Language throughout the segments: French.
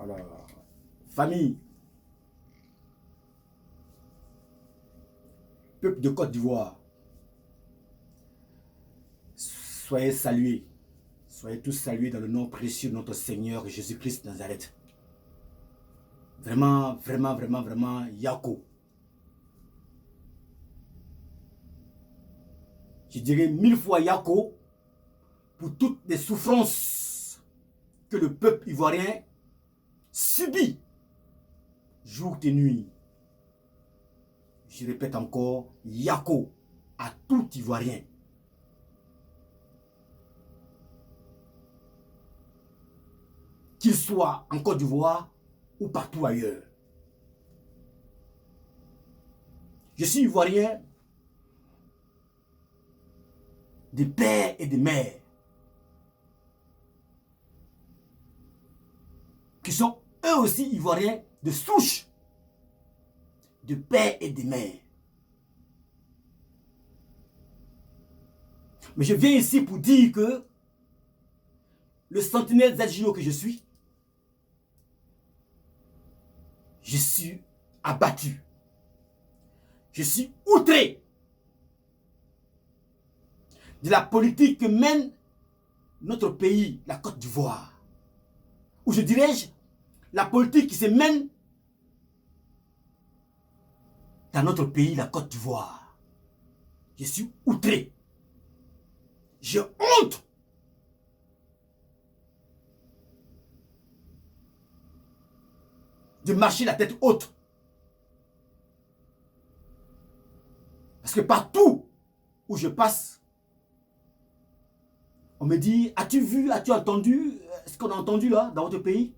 Alors, famille, peuple de Côte d'Ivoire, soyez salués. Soyez tous salués dans le nom précieux de notre Seigneur Jésus-Christ de Nazareth. Vraiment, vraiment, vraiment, vraiment, Yako. Je dirais 1000 fois Yako pour toutes les souffrances que le peuple ivoirien subit jour et nuit. Je répète encore, Yako à tout Ivoirien. Qu'il soit en Côte d'Ivoire ou partout ailleurs. Je suis Ivoirien des pères et des mères qui sont eux aussi Ivoiriens de souche, de pères et de mères. Mais je viens ici pour dire que le sentinelle Zadjio que je suis abattu. Je suis outré de la politique que mène notre pays, la Côte d'Ivoire. Ou je dirais-je, la politique qui se mène dans notre pays, la Côte d'Ivoire. Je suis outré. J'ai honte. De marcher la tête haute. Parce que partout où je passe, on me dit, as-tu vu, as-tu entendu ce qu'on a entendu là, dans votre pays?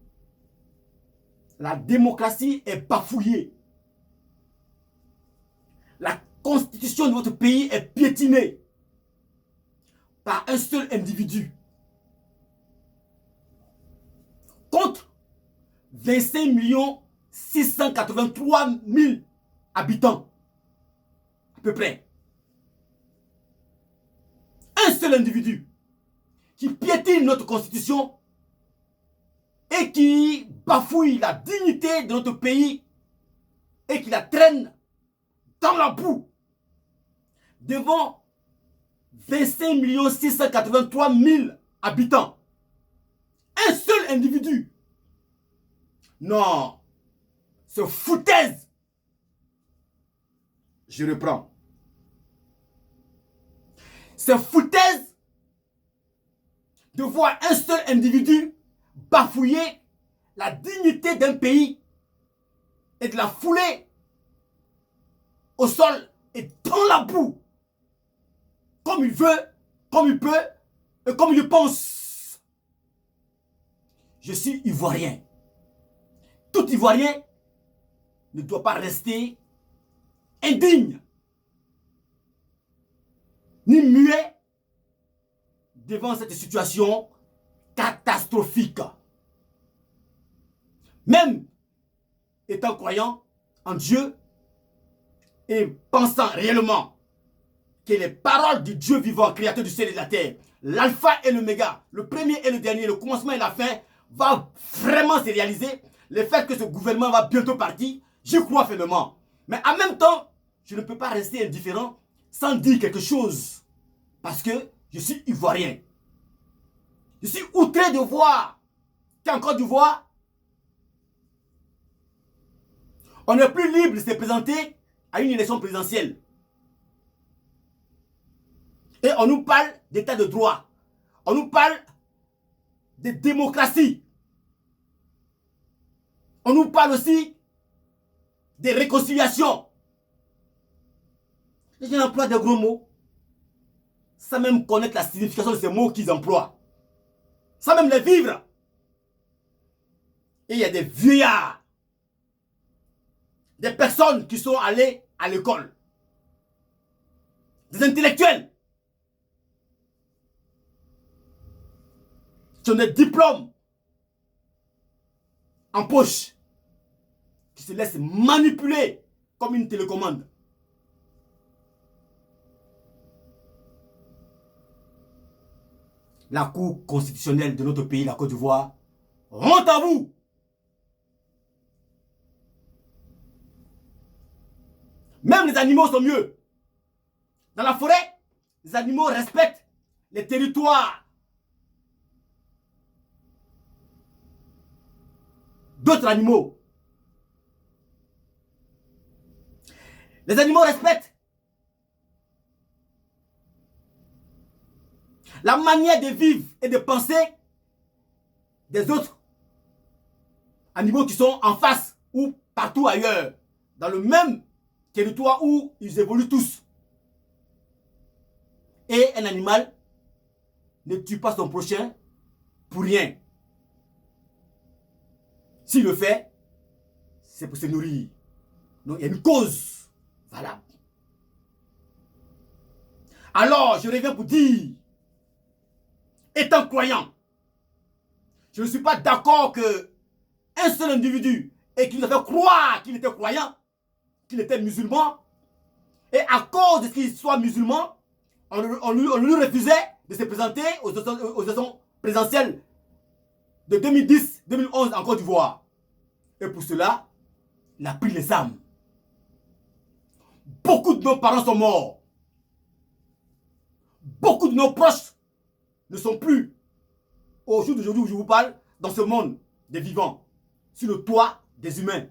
La démocratie est bafouillée. La constitution de votre pays est piétinée par un seul individu. Contre 25 683 000 habitants. À peu près. Un seul individu qui piétine notre constitution et qui bafouille la dignité de notre pays et qui la traîne dans la boue devant 25 683 000 habitants. Un seul individu. Non, c'est foutaise. Je reprends. C'est foutaise de voir un seul individu bafouiller la dignité d'un pays et de la fouler au sol et dans la boue. Comme il veut, comme il peut et comme il pense. Je suis ivoirien. Tout Ivoirien ne doit pas rester indigne ni muet devant cette situation catastrophique. Même étant croyant en Dieu et pensant réellement que les paroles du Dieu vivant, créateur du ciel et de la terre, l'alpha et l'oméga, le premier et le dernier, le commencement et la fin, va vraiment se réaliser. Le fait que ce gouvernement va bientôt partir, j'y crois fermement. Mais en même temps, je ne peux pas rester indifférent sans dire quelque chose. Parce que je suis ivoirien. Je suis outré de voir qu'en Côte d'Ivoire, on n'est plus libre de se présenter à une élection présidentielle. Et on nous parle d'état de droit. On nous parle de démocratie. On nous parle aussi de réconciliation. Les gens emploient de gros mots sans même connaître la signification de ces mots qu'ils emploient. Sans même les vivre. Et il y a des vieillards. Des personnes qui sont allées à l'école. Des intellectuels. Qui ont des diplômes en poche. Qui se laissent manipuler comme une télécommande. La Cour constitutionnelle de notre pays, la Côte d'Ivoire, honte à vous! Même les animaux sont mieux. Dans la forêt, les animaux respectent les territoires d'autres animaux. Les animaux respectent la manière de vivre et de penser des autres animaux qui sont en face ou partout ailleurs, dans le même territoire où ils évoluent tous. Et un animal ne tue pas son prochain pour rien. S'il le fait, c'est pour se nourrir. Donc il y a une cause valable. Alors, je reviens pour dire, étant croyant, je ne suis pas d'accord que un seul individu et qu'il nous a fait croire qu'il était croyant, qu'il était musulman, et à cause de ce qu'il soit musulman, on lui refusait de se présenter aux élections présidentielles de 2010-2011 en Côte d'Ivoire. Et pour cela, il a pris les armes. Beaucoup de nos parents sont morts. Beaucoup de nos proches ne sont plus, au jour d'aujourd'hui où je vous parle, dans ce monde des vivants, sur le toit des humains.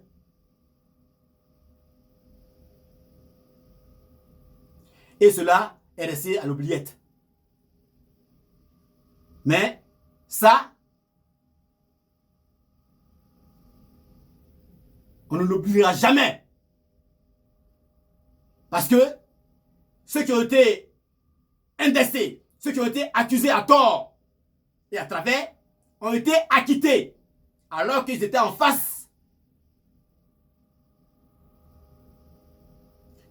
Et cela est resté à l'oubliette. Mais ça, on ne l'oubliera jamais. Parce que ceux qui ont été indexés, ceux qui ont été accusés à tort et à travers, ont été acquittés alors qu'ils étaient en face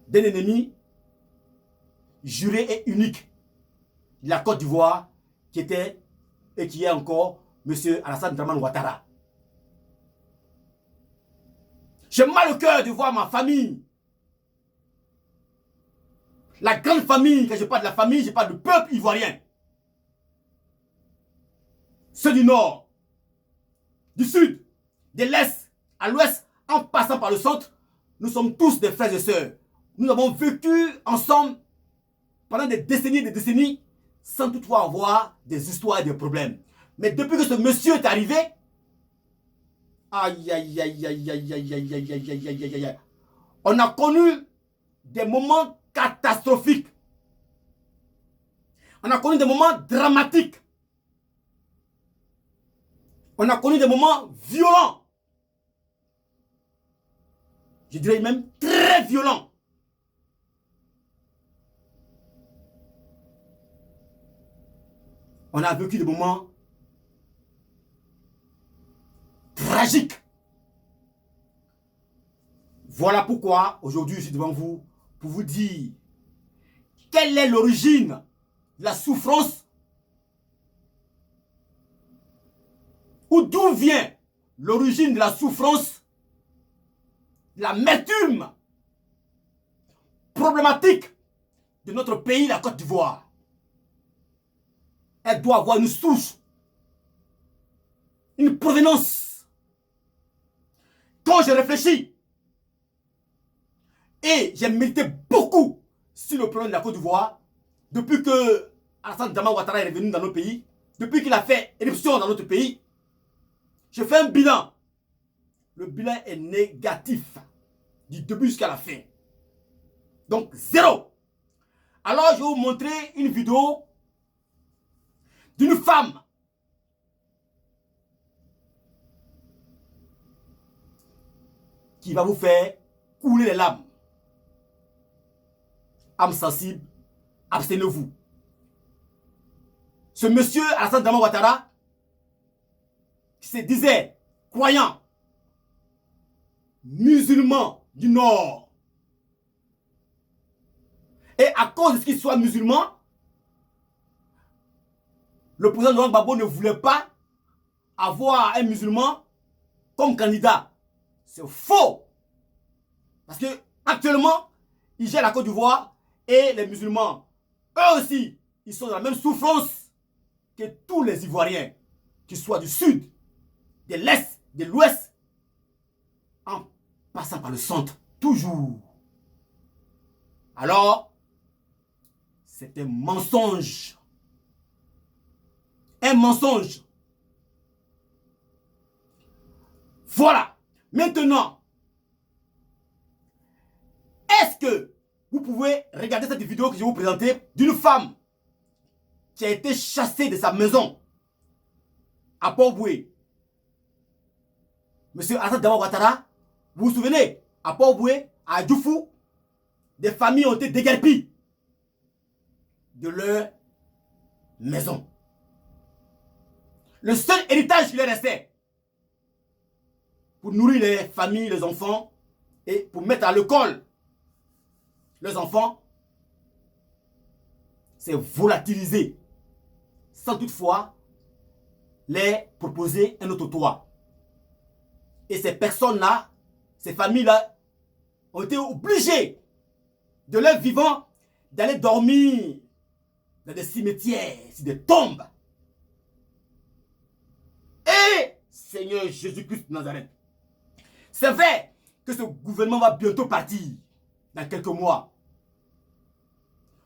d'un ennemi juré et unique de la Côte d'Ivoire qui était et qui est encore M. Alassane Dramane Ouattara. J'ai mal au cœur de voir ma famille, la grande famille, quand je parle de la famille, je parle du peuple ivoirien. Ceux du nord, du sud, de l'est, à l'ouest, en passant par le centre, nous sommes tous des frères et sœurs. Nous avons vécu ensemble pendant des décennies, sans toutefois avoir des histoires et des problèmes. Mais depuis que ce monsieur est arrivé, aïe, aïe, aïe, aïe, aïe, aïe, aïe, aïe, aïe, aïe, aïe, aïe, aïe. On a connu des moments catastrophiques. On a connu des moments dramatiques. On a connu des moments violents. Je dirais même très violents. On a vécu des moments tragiques. Voilà pourquoi aujourd'hui je suis devant vous pour vous dire quelle est l'origine de la souffrance ou d'où vient l'origine de la souffrance, de l'amertume problématique de notre pays, la Côte d'Ivoire. Elle doit avoir une source, une provenance. Quand je réfléchis, et j'ai médité beaucoup sur le problème de la Côte d'Ivoire, depuis que Alassane Dramane Ouattara est revenu dans notre pays, depuis qu'il a fait éruption dans notre pays, je fais un bilan. Le bilan est négatif, du début jusqu'à la fin. Donc, zéro. Alors, je vais vous montrer une vidéo d'une femme qui va vous faire couler les larmes. Âme sensible, abstenez-vous. Ce monsieur Alassane Dramane Ouattara, qui se disait croyant, musulman du Nord, et à cause de ce qu'il soit musulman, le président Laurent Gbagbo ne voulait pas avoir un musulman comme candidat. C'est faux. Parce que actuellement, il gère la Côte d'Ivoire et les musulmans, eux aussi, ils sont dans la même souffrance que tous les Ivoiriens, qu'ils soient du sud, de l'est, de l'ouest, en passant par le centre, toujours. Alors, c'est un mensonge. Un mensonge. Voilà. Maintenant, est-ce que vous pouvez regarder cette vidéo que je vais vous présenter d'une femme qui a été chassée de sa maison à Port-Boué. Monsieur Alassane Dramane Ouattara, vous vous souvenez, à Port-Boué, à Djoufou, des familles ont été déguerpies de leur maison. Le seul héritage qui leur restait pour nourrir les familles, les enfants et pour mettre à l'école les enfants, c'est volatiliser sans toutefois les proposer un autre toit. Et ces personnes-là, ces familles-là, ont été obligées de leur vivant d'aller dormir dans des cimetières, sur des tombes. Et Seigneur Jésus-Christ de Nazareth, c'est vrai que ce gouvernement va bientôt partir dans quelques mois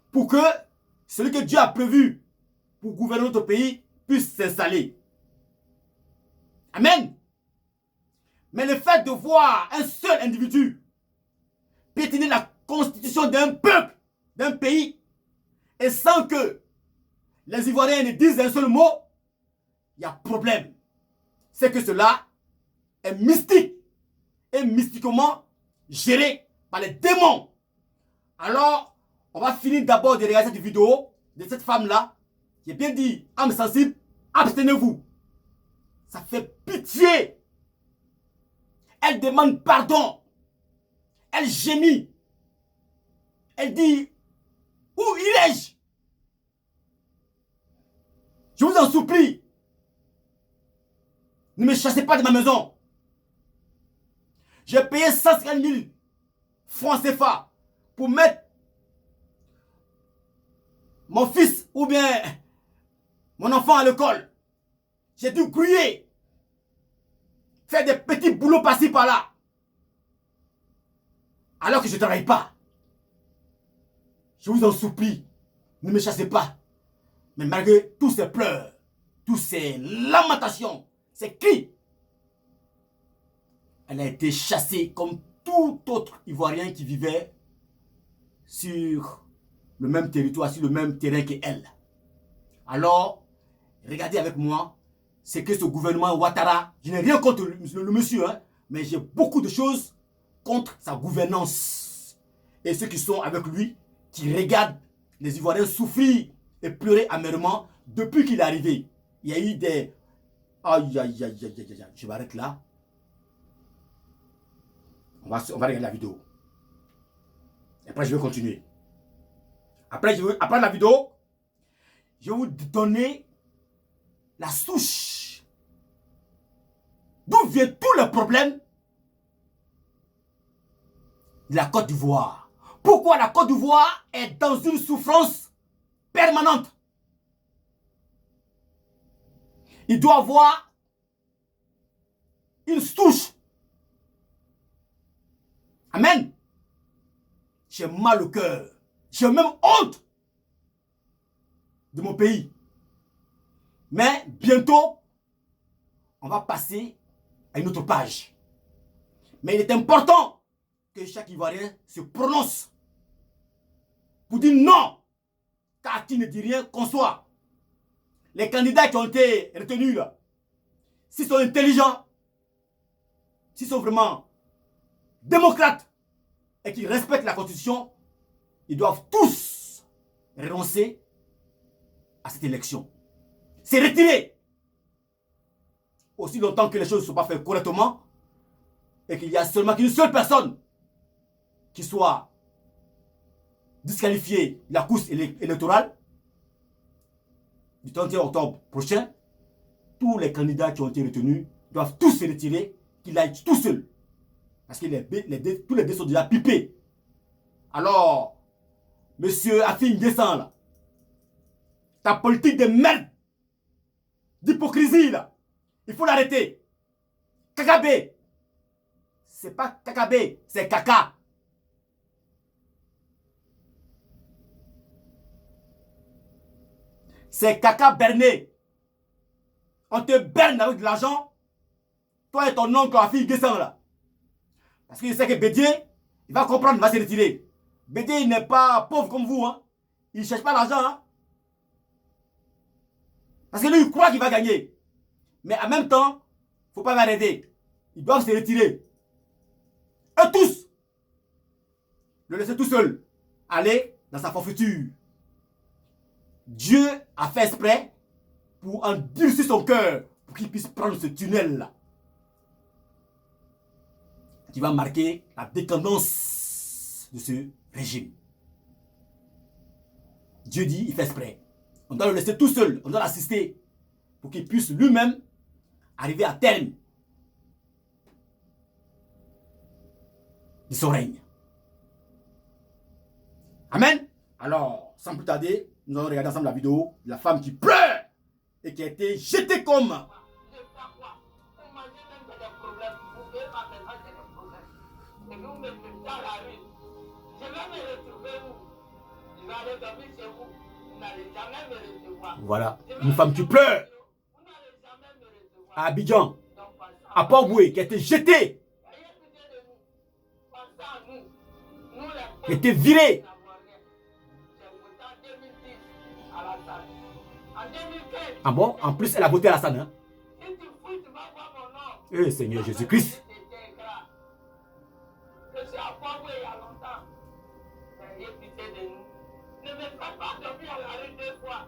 pour que celui que Dieu a prévu pour gouverner notre pays puisse s'installer. Amen. Mais le fait de voir un seul individu piétiner la constitution d'un peuple, d'un pays, et sans que les Ivoiriens ne disent un seul mot, il y a problème. C'est que cela est mystique et mystiquement géré par les démons. Alors, on va finir d'abord de regarder cette vidéo de cette femme-là. J'ai bien dit, âme sensible, abstenez-vous. Ça fait pitié. Elle demande pardon. Elle gémit. Elle dit, où irai-je? Je vous en supplie. Ne me chassez pas de ma maison. J'ai payé 150 000 francs CFA pour mettre mon fils ou bien mon enfant à l'école. J'ai dû grouiller, faire des petits boulots par-ci par-là, alors que je ne travaille pas. Je vous en supplie, ne me chassez pas. Mais malgré tous ces pleurs, tous ces lamentations, ces cris, elle a été chassée comme tout autre Ivoirien qui vivait sur le même territoire, sur le même terrain qu'elle. Alors, regardez avec moi, c'est que ce gouvernement Ouattara, je n'ai rien contre le monsieur, hein, mais j'ai beaucoup de choses contre sa gouvernance. Et ceux qui sont avec lui, qui regardent les Ivoiriens souffrir et pleurer amèrement depuis qu'il est arrivé. Il y a eu des... Aïe, aïe, aïe, aïe, aïe, aïe. Je m'arrête là. On va regarder la vidéo. Et après, je vais continuer. Après la vidéo, je vais vous donner la souche. D'où vient tout le problème de la Côte d'Ivoire. Pourquoi la Côte d'Ivoire est dans une souffrance permanente. Il doit avoir une souche. Amen. J'ai mal au cœur. J'ai même honte de mon pays. Mais bientôt, on va passer à une autre page. Mais il est important que chaque Ivoirien se prononce pour dire non, car qui ne dit rien qu'on soit. Les candidats qui ont été retenus là, s'ils sont intelligents, s'ils sont vraiment démocrates et qui respectent la Constitution, ils doivent tous renoncer à cette élection. C'est retiré. Aussi longtemps que les choses ne sont pas faites correctement et qu'il y a seulement qu'une seule personne qui soit disqualifiée de la course électorale du 31 octobre prochain, tous les candidats qui ont été retenus doivent tous se retirer, qu'ils aillent tout seuls. Parce que tous les dés sont déjà pipés. Alors, monsieur Afin descend là. Ta politique de merde, d'hypocrisie là, il faut l'arrêter. Kakabe. C'est pas Kakabe, c'est Kaka. c'est caca berné. On te berne avec de l'argent. Toi et ton oncle, la fille descend là. Parce qu'il sait que Bédié, il va comprendre, il va se retirer. Bédié, il n'est pas pauvre comme vous. Hein. Il ne cherche pas l'argent. Hein. Parce que lui, il croit qu'il va gagner. Mais en même temps, il ne faut pas l'arrêter. Ils doivent se retirer. Eux tous. Le laisser tout seul. Aller dans sa forfaiture. Dieu a fait exprès pour endurcir son cœur. Pour qu'il puisse prendre ce tunnel-là. Qui va marquer la décadence de ce régime. Dieu dit, il fait exprès. On doit le laisser tout seul, on doit l'assister pour qu'il puisse lui-même arriver à terme de son règne. Amen. Alors, sans plus tarder, nous allons regarder ensemble la vidéo de la femme qui pleure et qui a été jetée comme... Voilà, une femme qui pleure à Abidjan, à Port-Boué, qui a été jetée, qui a été virée. Ah bon? En plus, elle a voté à Alassane. Hein? Eh Seigneur Jésus-Christ.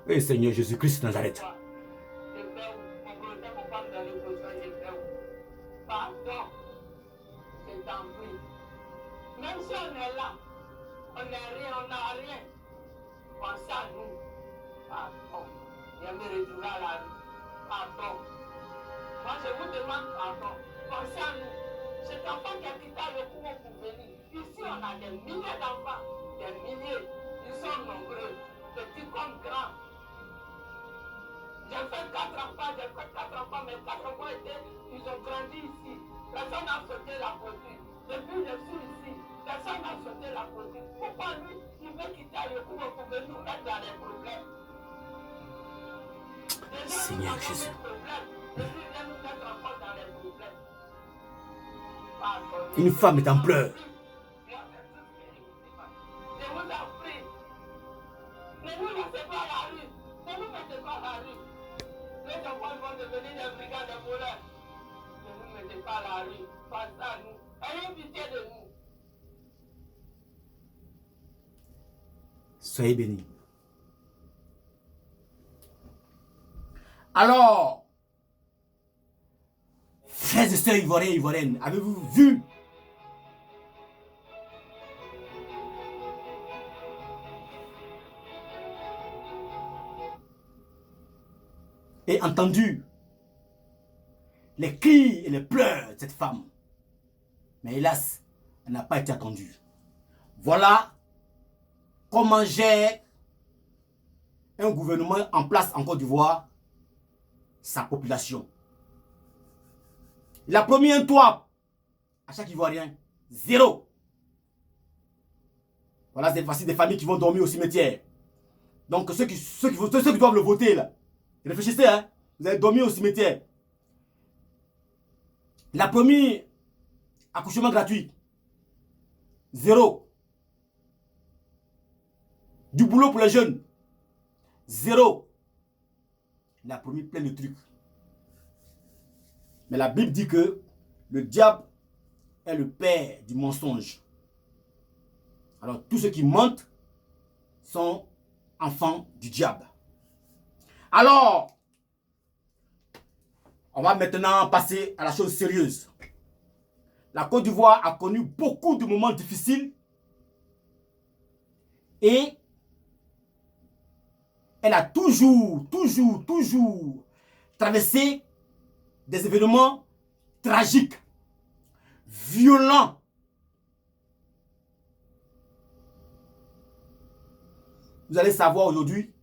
Eh Seigneur Jésus-Christ Nazareth. Même si on est là, on n'est rien, on n'a rien. Pensez à nous. Pardon. Je me retrouver à la rue. Pardon. Moi, je vous demande pardon. Pensez à nous. Cet enfant qui a quitté le couvent pour venir. Ici, on a des milliers d'enfants. Des milliers. Ils sont nombreux. Petits comme grands. J'ai fait 4 enfants. Mais 4 enfants ils ont grandi ici. Personne n'a sauté la voiture. Depuis je suis ici. Personne n'a sauté la voiture. Pourquoi lui, il veut quitter le couvent pour venir nous mettre dans les problèmes? Seigneur Jésus. Une femme est en pleurs. Je vous en prie. Ne nous laissez pas à la rue. Ne nous mettez pas à la rue. Les enfants vont devenir des brigades de voleurs. Ne nous mettez pas à la rue. Pensez à nous. Ayez pitié de nous. Soyez bénis. Alors, frères et sœurs ivoiriens et ivoiriennes, avez-vous vu et entendu les cris et les pleurs de cette femme? Mais hélas, elle n'a pas été attendue. Voilà comment gère un gouvernement en place en Côte d'Ivoire sa population. Il a promis un toit à chaque Ivoirien. 0. Voilà, voici des familles qui vont dormir au cimetière. Donc ceux qui doivent le voter là, réfléchissez, hein, vous allez dormir au cimetière. Il a promis accouchement gratuit. 0. Du boulot pour les jeunes. 0. Il a promis plein de trucs. Mais la Bible dit que le diable est le père du mensonge. Alors tous ceux qui mentent sont enfants du diable. Alors, on va maintenant passer à la chose sérieuse. La Côte d'Ivoire a connu beaucoup de moments difficiles et elle a toujours traversé des événements tragiques, violents. Vous allez savoir aujourd'hui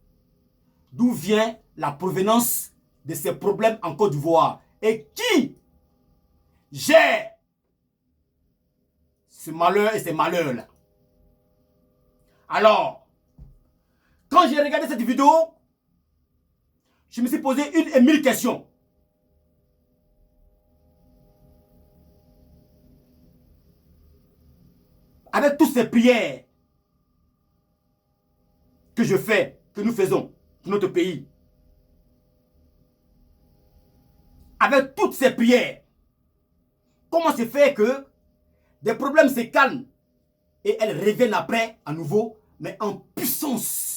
d'où vient la provenance de ces problèmes en Côte d'Ivoire et qui gère ce malheur et ces malheurs-là. Alors, quand j'ai regardé cette vidéo, je me suis posé 1 et 1000 questions. Avec toutes ces prières que je fais, que nous faisons pour notre pays, avec toutes ces prières, comment se fait que des problèmes se calment et elles reviennent après à nouveau, mais en puissance?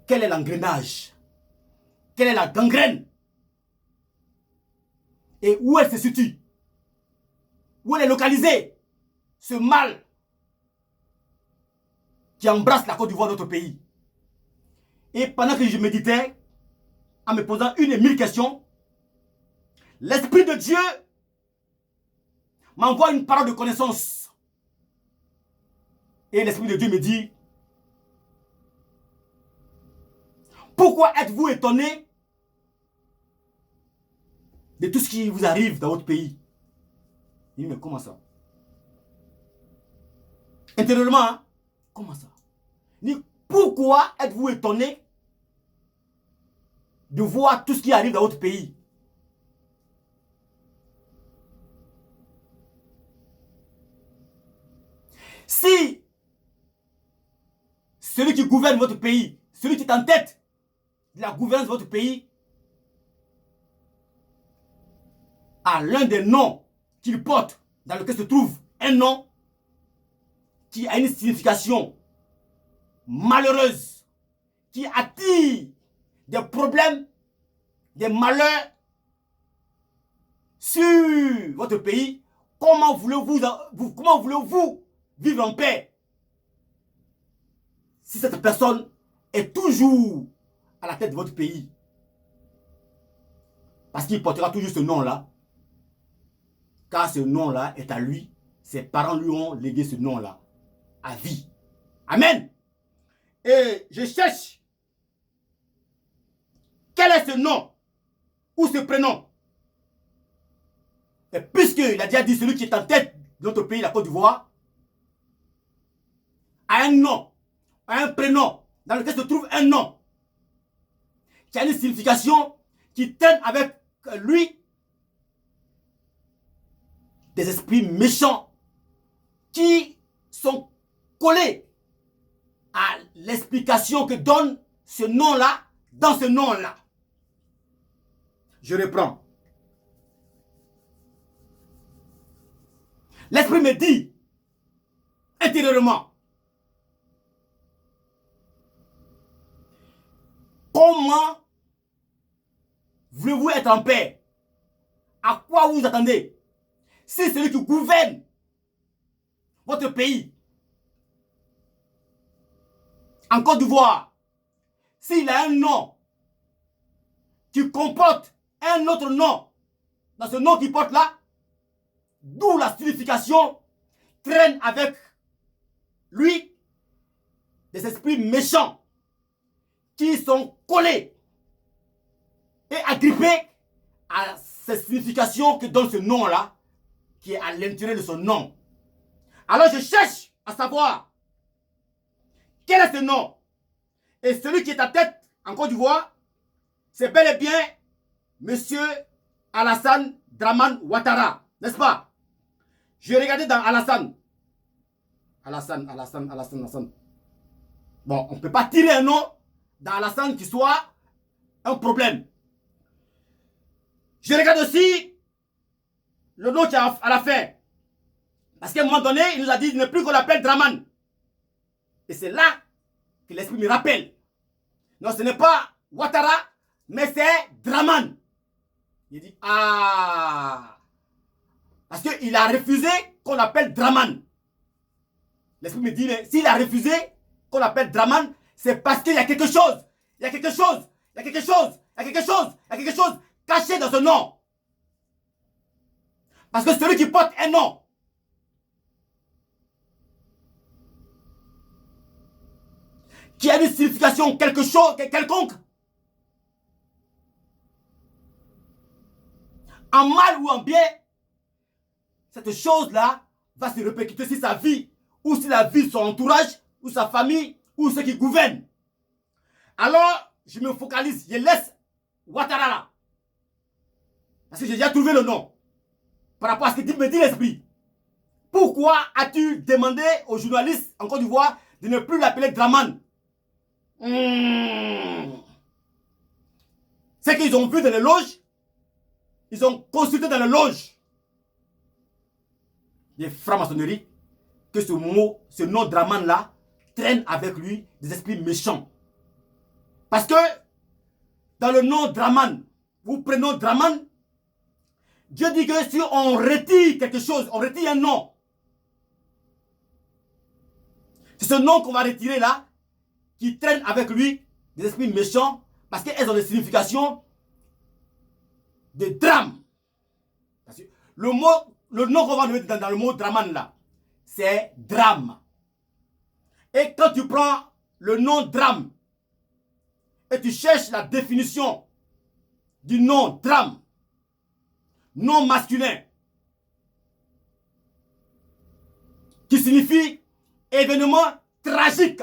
Quel est l'engrenage? Quelle est la gangrène? Et où elle se situe? Où elle est localisée? Ce mal qui embrasse la Côte d'Ivoire, notre pays. Et pendant que je méditais, en me posant 1 et 1000 questions, l'Esprit de Dieu m'envoie une parole de connaissance. Et l'Esprit de Dieu me dit, pourquoi êtes-vous étonné de tout ce qui vous arrive dans votre pays? Il dit, mais comment ça? Intérieurement, hein? Comment ça? Il dit, pourquoi êtes-vous étonné de voir tout ce qui arrive dans votre pays? Si celui qui gouverne votre pays, celui qui est en tête de la gouvernance de votre pays, a l'un des noms qu'il porte, dans lequel se trouve un nom qui a une signification malheureuse, qui attire des problèmes, des malheurs sur votre pays, comment voulez-vous vivre en paix si cette personne est toujours à la tête de votre pays? Parce qu'il portera toujours ce nom-là, car ce nom-là est à lui. Ses parents lui ont légué ce nom-là à vie. Amen. Et je cherche quel est ce nom ou ce prénom. Et puisqu'il a déjà dit celui qui est en tête de notre pays, la Côte d'Ivoire, a un nom, a un prénom, dans lequel se trouve un nom, qui a une signification qui traîne avec lui des esprits méchants qui sont collés à l'explication que donne ce nom-là dans ce nom-là. Je reprends. L'esprit me dit intérieurement, comment voulez-vous être en paix? À quoi vous attendez? Si celui qui gouverne votre pays, en Côte d'Ivoire, s'il a un nom qui comporte un autre nom, dans ce nom qu'il porte là, d'où la signification traîne avec lui des esprits méchants qui sont collés et agrippés à cette signification que donne ce nom-là, qui est à l'intérieur de son nom. Alors je cherche à savoir quel est ce nom. Et celui qui est à tête en Côte d'Ivoire, c'est bel et bien Monsieur Alassane Dramane Ouattara, n'est-ce pas? Je vais regarder dans Alassane. Alassane. Bon, on ne peut pas tirer un nom dans Alassane qui soit un problème. Je regarde aussi le nom qui est à la fin. Parce qu'à un moment donné, il nous a dit ne plus qu'on l'appelle Dramane. Et c'est là que l'esprit me rappelle. Non, ce n'est pas Ouattara, mais c'est Dramane. Il dit, ah, parce qu'il a refusé qu'on l'appelle Dramane. L'esprit me dit, s'il a refusé qu'on l'appelle Dramane, c'est parce qu'il y a quelque chose. Il y a quelque chose. Il y a quelque chose. Il y a quelque chose. Il y a quelque chose caché dans ce nom. Parce que celui qui porte un nom, qui a une signification quelque chose, quelconque, en mal ou en bien, cette chose-là va se répercuter sur sa vie, ou sur la vie de son entourage, ou sa famille, ou ceux qui gouvernent. Alors, je me focalise, je laisse Ouattara là. Parce que j'ai déjà trouvé le nom. Par rapport à ce que me dit l'esprit. Pourquoi as-tu demandé aux journalistes en Côte d'Ivoire de ne plus l'appeler Draman? C'est qu'ils ont vu dans les loges, ils ont consulté dans les loges des francs-maçonneries que ce nom Draman là traîne avec lui des esprits méchants. Parce que dans le nom Draman, vous prenez Draman, Dieu dit que si on retire quelque chose, on retire un nom. C'est ce nom qu'on va retirer là, qui traîne avec lui des esprits méchants, parce qu'elles ont des significations de drame. Parce que le nom qu'on va mettre dans le mot Draman là, c'est drame. Et quand tu prends le nom drame et tu cherches la définition du nom drame, nom masculin, qui signifie événement tragique,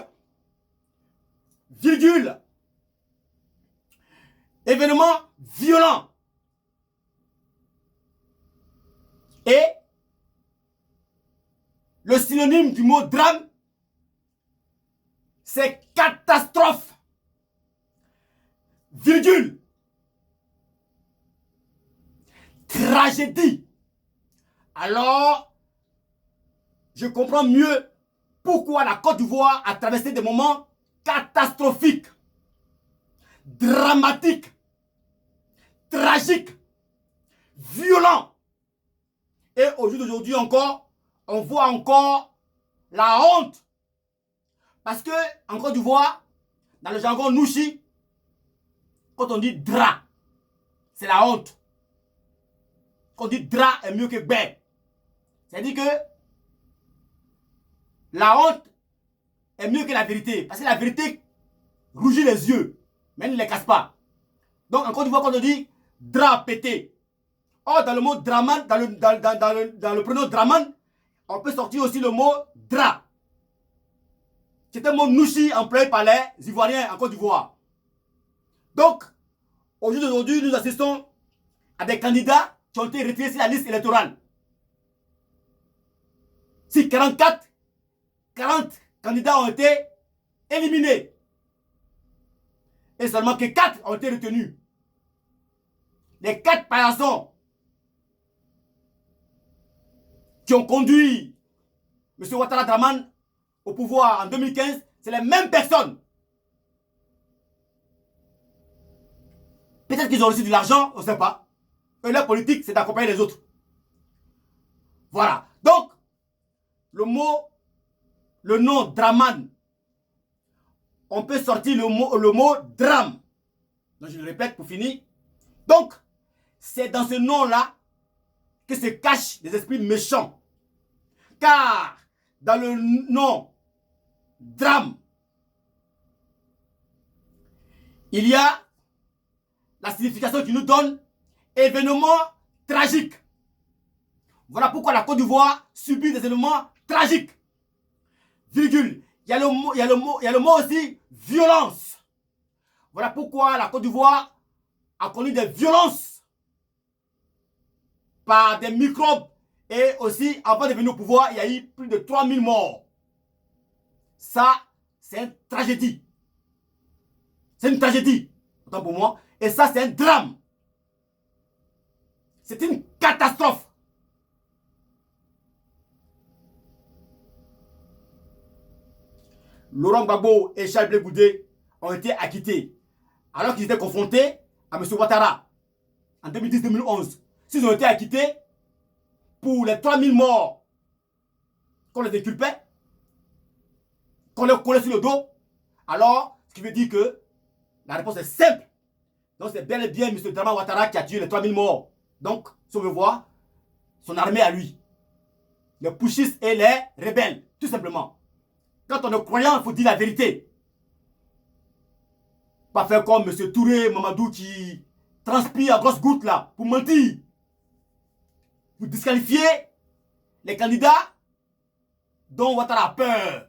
virgule, événement violent. Et le synonyme du mot drame, c'est catastrophe, virgule, tragédie. Alors, je comprends mieux pourquoi la Côte d'Ivoire a traversé des moments catastrophiques, dramatiques, tragiques, violents. Et au jour d'aujourd'hui encore, on voit encore la honte. Parce que en Côte d'Ivoire, dans le jargon Nouchi, quand on dit drap, c'est la honte. Quand on dit drap est mieux que bé. C'est-à-dire que la honte est mieux que la vérité. Parce que la vérité rougit les yeux, mais elle ne les casse pas. Donc en Côte d'Ivoire, quand on dit drap pété, or dans le mot draman, dans le pronom draman, on peut sortir aussi le mot drap. C'est un mot nouchi employé par les Ivoiriens en Côte d'Ivoire. Donc, au jour d'aujourd'hui, nous assistons à des candidats qui ont été retirés sur la liste électorale. Si 40 candidats ont été éliminés. Et seulement que 4 ont été retenus. Les 4 paillassons qui ont conduit M. Ouattara Draman au pouvoir en 2015, c'est les mêmes personnes. Peut-être qu'ils ont reçu de l'argent, on ne sait pas. Et leur politique, c'est d'accompagner les autres. Voilà. Donc, le nom Draman, on peut sortir le mot drame. Donc, je le répète pour finir. Donc, c'est dans ce nom-là que se cachent des esprits méchants. Car, dans le nom drame, il y a la signification qui nous donne événement tragique. Voilà pourquoi la Côte d'Ivoire subit des événements tragiques. Virgule. Il y a le mot aussi violence. Voilà pourquoi la Côte d'Ivoire a connu des violences par des microbes. Et aussi, avant de venir au pouvoir, il y a eu plus de 3000 morts. Ça, c'est une tragédie. C'est une tragédie, autant pour moi. Et ça, c'est un drame. C'est une catastrophe. Laurent Gbagbo et Charles Blé Goudé ont été acquittés alors qu'ils étaient confrontés à M. Ouattara en 2010-2011. S'ils ont été acquittés pour les 3000 morts qu'on les inculpait, qu'on les collait sur le dos, alors, ce qui veut dire que la réponse est simple. Donc, c'est bel et bien M. Draman Ouattara qui a tué les 3000 morts. Donc, si on veut voir, son armée à lui. Les putschistes et les rebelles, tout simplement. Quand on est croyant, il faut dire la vérité. Pas faire comme M. Touré Mamadou qui transpire à grosses gouttes là, pour mentir. Pour disqualifier les candidats dont Ouattara a peur.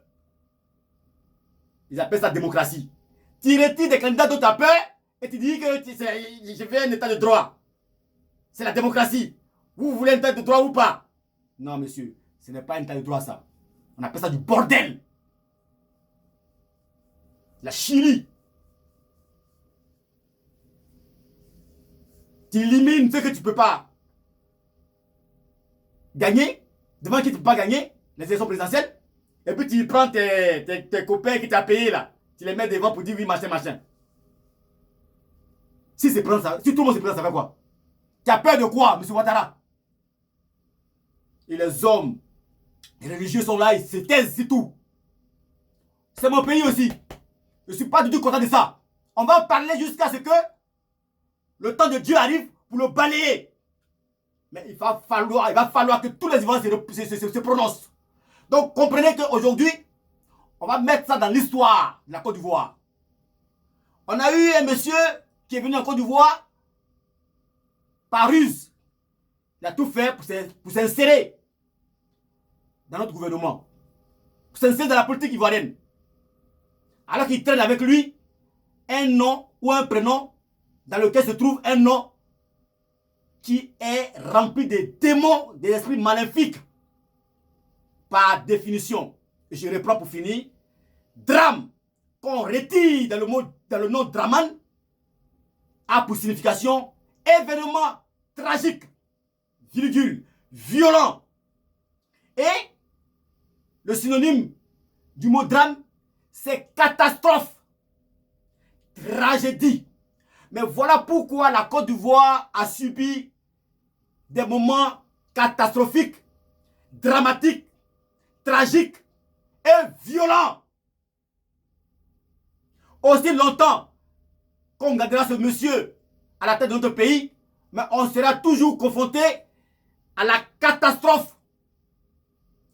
Ils appellent ça démocratie. Tu retires des candidats dont tu as peur et tu dis que je veux un état de droit. C'est la démocratie. Vous voulez un état de droit ou pas? Non, monsieur, ce n'est pas un état de droit, ça. On appelle ça du bordel. La Chili. Tu élimines ce que tu ne peux pas gagner, devant qui tu ne peux pas gagner, les élections présidentielles, et puis tu prends tes copains qui t'ont payé là, tu les mets devant pour dire oui, machin, machin. Si tout le monde se présente, ça fait quoi? Tu as peur de quoi, M. Ouattara? Et les hommes, les religieux sont là, ils se taisent, c'est tout. C'est mon pays aussi. Je ne suis pas du tout content de ça. On va en parler jusqu'à ce que le temps de Dieu arrive pour le balayer. Mais il va falloir que tous les Ivoiriens se prononcent. Donc comprenez qu'aujourd'hui, on va mettre ça dans l'histoire de la Côte d'Ivoire. On a eu un monsieur qui est venu en Côte d'Ivoire par ruse. Il a tout fait pour s'insérer dans notre gouvernement. Pour s'insérer dans la politique ivoirienne. Alors qu'il traîne avec lui un nom ou un prénom dans lequel se trouve un nom qui est rempli de démons, des esprits maléfiques. Par définition, et je reprends pour finir, drame qu'on retire dans le nom Draman a pour signification événement tragique, virgule, violent. Et le synonyme du mot drame, c'est catastrophe, tragédie. Mais voilà pourquoi la Côte d'Ivoire a subi des moments catastrophiques, dramatiques, tragiques et violents. Aussi longtemps qu'on gardera ce monsieur à la tête de notre pays, mais on sera toujours confronté à la catastrophe,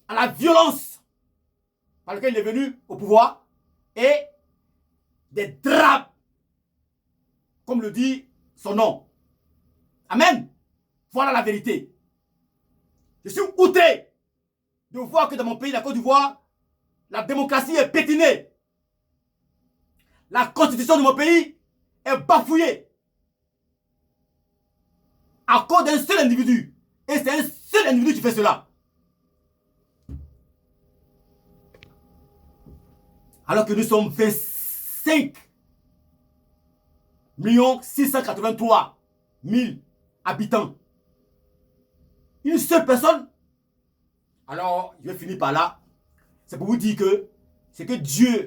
à la violence par laquelle il est venu au pouvoir et des drames, comme le dit son nom. Amen. Voilà la vérité. Je suis outré de voir que dans mon pays, la Côte d'Ivoire, la démocratie est pétinée. La constitution de mon pays est bafouillée. À cause d'un seul individu. Et c'est un seul individu qui fait cela. Alors que nous sommes 25 683 000 habitants. Une seule personne. Alors, je vais finir par là. C'est pour vous dire que ce que Dieu